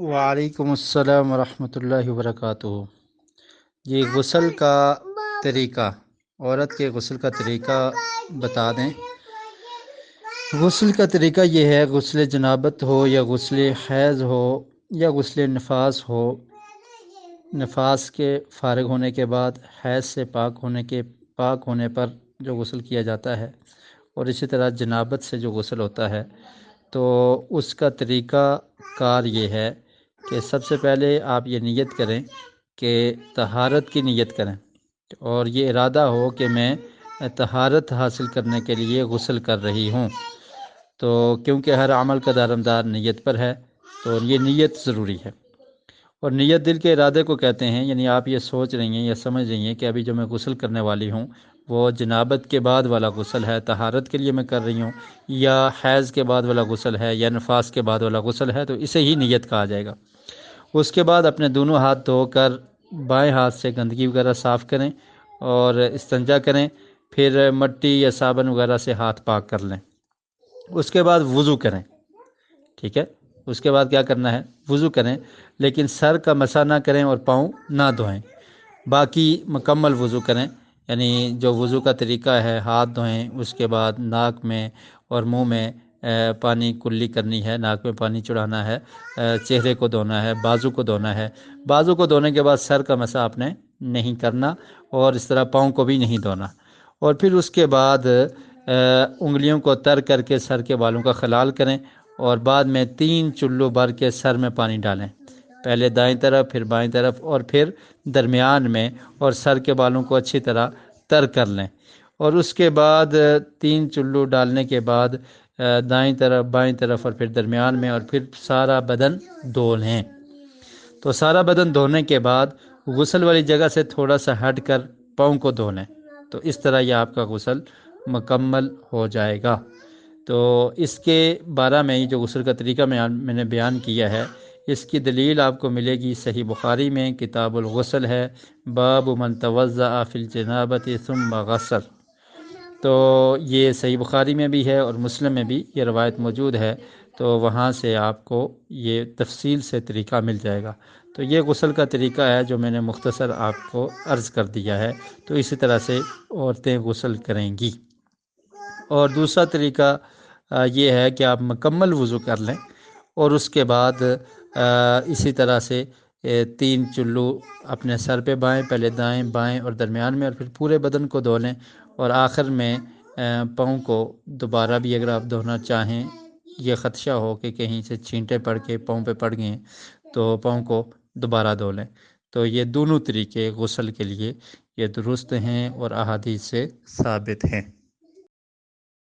وعلیکم السلام ورحمۃ اللہ وبرکاتہ۔ یہ غسل کا طریقہ، عورت کے غسل کا طریقہ بتا دیں۔ غسل کا طریقہ یہ ہے، غسل جنابت ہو یا غسل حیض ہو یا غسل نفاس ہو، نفاس کے فارغ ہونے کے بعد حیض سے پاک ہونے پر جو غسل کیا جاتا ہے، اور اسی طرح جنابت سے جو غسل ہوتا ہے، تو اس کا طریقہ کار یہ ہے کہ سب سے پہلے آپ یہ نیت کریں کہ طہارت کی نیت کریں، اور یہ ارادہ ہو کہ میں طہارت حاصل کرنے کے لیے غسل کر رہی ہوں۔ تو کیونکہ ہر عمل کا دارمدار نیت پر ہے، تو یہ نیت ضروری ہے۔ اور نیت دل کے ارادے کو کہتے ہیں، یعنی آپ یہ سوچ رہی ہیں یا سمجھ رہی ہیں کہ ابھی جو میں غسل کرنے والی ہوں وہ جنابت کے بعد والا غسل ہے، طہارت کے لیے میں کر رہی ہوں، یا حیض کے بعد والا غسل ہے، یا نفاس کے بعد والا غسل ہے، تو اسے ہی نیت کہا جائے گا۔ اس کے بعد اپنے دونوں ہاتھ دھو کر بائیں ہاتھ سے گندگی وغیرہ صاف کریں اور استنجا کریں، پھر مٹی یا صابن وغیرہ سے ہاتھ پاک کر لیں۔ اس کے بعد وضو کریں، ٹھیک ہے؟ اس کے بعد کیا کرنا ہے؟ وضو کریں، لیکن سر کا مسح نہ کریں اور پاؤں نہ دھوئیں، باقی مکمل وضو کریں۔ یعنی جو وضو کا طریقہ ہے، ہاتھ دھوئیں، اس کے بعد ناک میں اور منہ میں پانی کلی کرنی ہے، ناک میں پانی چڑھانا ہے، چہرے کو دھونا ہے، بازو کو دھونا ہے۔ بازو کو دھونے کے بعد سر کا مسح آپ نے نہیں کرنا، اور اس طرح پاؤں کو بھی نہیں دھونا۔ اور پھر اس کے بعد انگلیوں کو تر کر کے سر کے بالوں کا خلال کریں، اور بعد میں 3 چلو بھر کے سر میں پانی ڈالیں، پہلے دائیں طرف، پھر بائیں طرف، اور پھر درمیان میں، اور سر کے بالوں کو اچھی طرح تر کر لیں۔ اور اس کے بعد 3 چلو ڈالنے کے بعد دائیں طرف، بائیں طرف، اور پھر درمیان میں، اور پھر سارا بدن دھو لیں۔ تو سارا بدن دھونے کے بعد غسل والی جگہ سے تھوڑا سا ہٹ کر پاؤں کو دھو لیں، تو اس طرح یہ آپ کا غسل مکمل ہو جائے گا۔ تو اس کے بارے میں جو غسل کا طریقہ میں نے بیان کیا ہے، اس کی دلیل آپ کو ملے گی صحیح بخاری میں، کتاب الغسل ہے، باب من توضأ فی الجنابۃ ثم غسل۔ تو یہ صحیح بخاری میں بھی ہے اور مسلم میں بھی یہ روایت موجود ہے، تو وہاں سے آپ کو یہ تفصیل سے طریقہ مل جائے گا۔ تو یہ غسل کا طریقہ ہے جو میں نے مختصر آپ کو عرض کر دیا ہے، تو اسی طرح سے عورتیں غسل کریں گی۔ اور دوسرا طریقہ یہ ہے کہ آپ مکمل وضو کر لیں، اور اس کے بعد اسی طرح سے 3 چلو اپنے سر پہ بائیں، پہلے دائیں، بائیں اور درمیان میں، اور پھر پورے بدن کو دھو لیں، اور آخر میں پاؤں کو دوبارہ بھی اگر آپ دھونا چاہیں، یہ خدشہ ہو کہ کہیں سے چھینٹے پڑ کے پاؤں پہ پڑ گئیں، تو پاؤں کو دوبارہ دھو لیں۔ تو یہ دونوں طریقے غسل کے لیے یہ درست ہیں اور احادیث سے ثابت ہیں۔